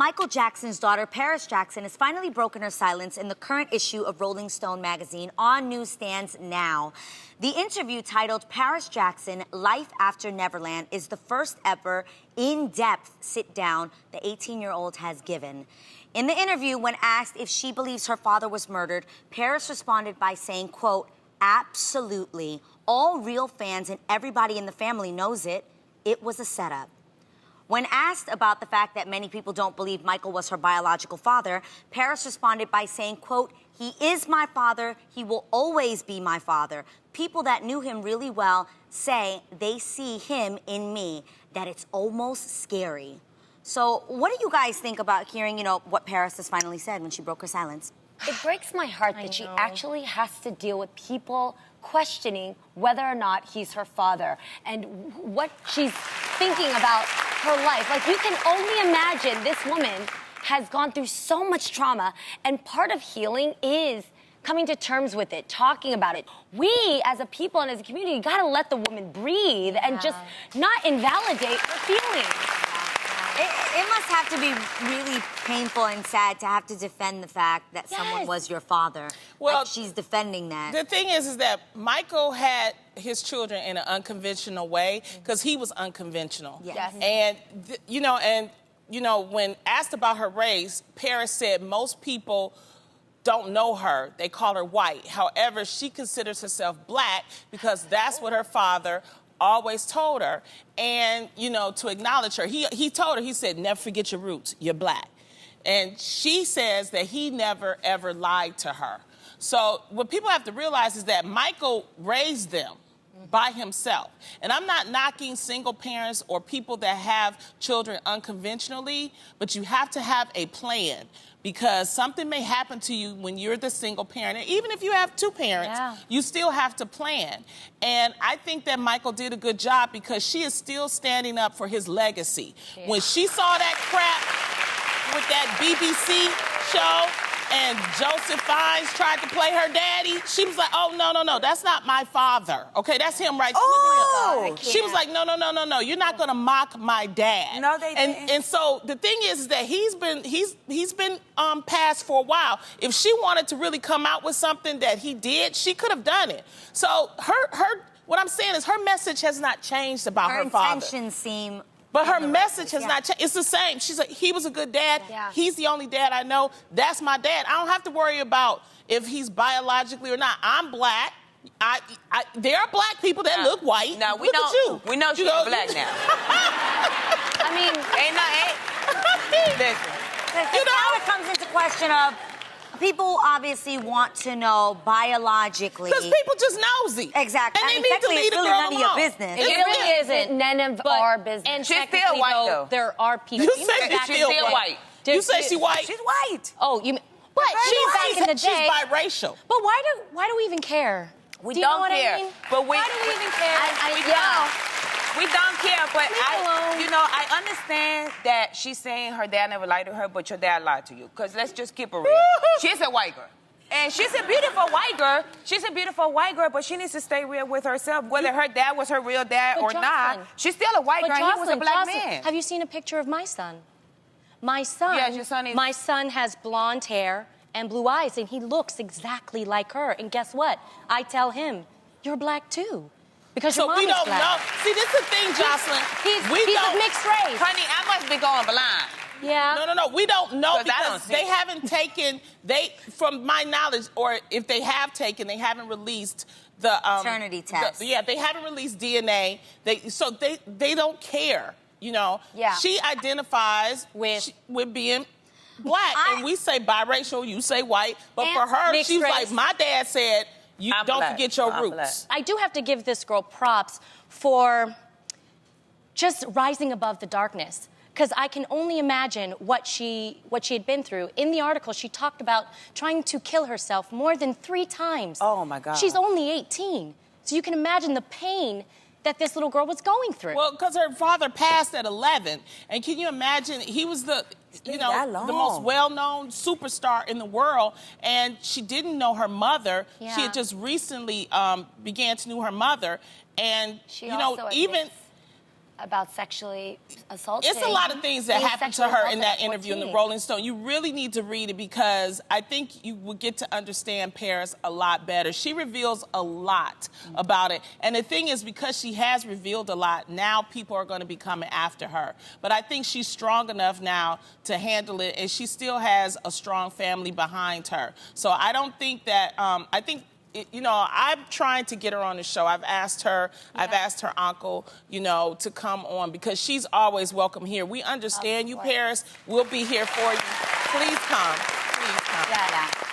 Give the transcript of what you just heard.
Michael Jackson's daughter, Paris Jackson, has finally broken her silence in the current issue of Rolling Stone magazine, on newsstands now. The interview, titled Paris Jackson, Life After Neverland, is the first ever in-depth sit-down the 18-year-old has given. In the interview, when asked if she believes her father was murdered, Paris responded by saying, quote, "Absolutely. All real fans and everybody in the family knows it. It was a setup." When asked about the fact that many people don't believe Michael was her biological father, Paris responded by saying, quote, "He is my father. He will always be my father. People that knew him really well say they see him in me, that it's almost scary." So what do you guys think about hearing, what Paris has finally said when she broke her silence? It breaks my heart that she actually has to deal with people questioning whether or not he's her father and what she's thinking about her life. Like, you can only imagine this woman has gone through so much trauma, and part of healing is coming to terms with it, talking about it. We, as a people and as a community, gotta let the woman breathe and just not invalidate her feelings. It must have to be really painful and sad to have to defend the fact that someone was your father. Well, like, she's defending that. The thing is that Michael had his children in an unconventional way because he was unconventional. Yes. And, when asked about her race, Paris said most people don't know her. They call her white. However, she considers herself black because that's what her father always told her. And, to acknowledge her, he told her, he said, never forget your roots, you're black. And she says that he never, ever lied to her. So what people have to realize is that Michael raised them by himself. And I'm not knocking single parents or people that have children unconventionally, but you have to have a plan, because something may happen to you when you're the single parent. And even if you have two parents, you still have to plan. And I think that Michael did a good job because she is still standing up for his legacy. Yeah. When she saw that crap with that BBC show and Joseph Fiennes tried to play her daddy, she was like, oh, no, that's not my father. Okay, that's him right there. Oh! She was like, no, you're not gonna mock my dad. No, they didn't. And so the thing is that he's been passed for a while. If she wanted to really come out with something that he did, she could have done it. So what I'm saying is her message has not changed about her father. Her intentions seem... But her message has not changed. It's the same. She's like, he was a good dad. Yeah. He's the only dad I know. That's my dad. I don't have to worry about if he's biologically or not. I'm black. There are black people that look white. No, we look know. At you. We know she's black now. I mean, listen. Now it comes into question of, people obviously want to know biologically. Because people just nosy. Exactly. And they need to leave the girl none of your alone. business. it really isn't none of our business. And She's still white, though. There are people. You say she's still white. You say she's white. She's white. Oh, you. But She's back in the day. She's biracial. But why do we even care? We do you know don't what care. I mean? But why do we even care? We don't care, but alone. I understand that she's saying her dad never lied to her, but your dad lied to you. Because let's just keep it real. She's a white girl. And she's a beautiful white girl. She's a beautiful white girl, but she needs to stay real with herself. Whether her dad was her real dad or not, she's still a white girl. He was a black man. Have you seen a picture of my son? My son. Yes, your son is... My son has blonde hair and blue eyes, and he looks exactly like her. And guess what? I tell him, you're black too. Because your mom is black. So we don't know. See, this is the thing, Joseline. He's a mixed race. Honey, I must be going blind. Yeah. No. We don't know because don't they haven't taken, from my knowledge, or if they have taken, they haven't released the... paternity test. They haven't released DNA. So they don't care, Yeah. She identifies with being black. And we say biracial, you say white. But for her, she's like, my dad said, don't forget your roots. I do have to give this girl props for just rising above the darkness. Because I can only imagine what she had been through. In the article, she talked about trying to kill herself more than 3 times. Oh, my God. She's only 18. So you can imagine the pain that this little girl was going through. Well, because her father passed at 11. And can you imagine, he was the most well-known superstar in the world. And she didn't know her mother. Yeah. She had just recently began to know her mother. And, She also admits about sexually assaulting. It's a lot of things that being happened to sexually her in that assaulted at interview in the 14. Rolling Stone. You really need to read it because I think you will get to understand Paris a lot better. She reveals a lot about it. And the thing is, because she has revealed a lot, now people are going to be coming after her. But I think she's strong enough now to handle it, and she still has a strong family behind her. So I don't think that, I think, you know, I'm trying to get her on the show. I've asked her uncle, you know, to come on because she's always welcome here. We understand you, Paris. We'll be here for you. Please come. Please come. Yeah.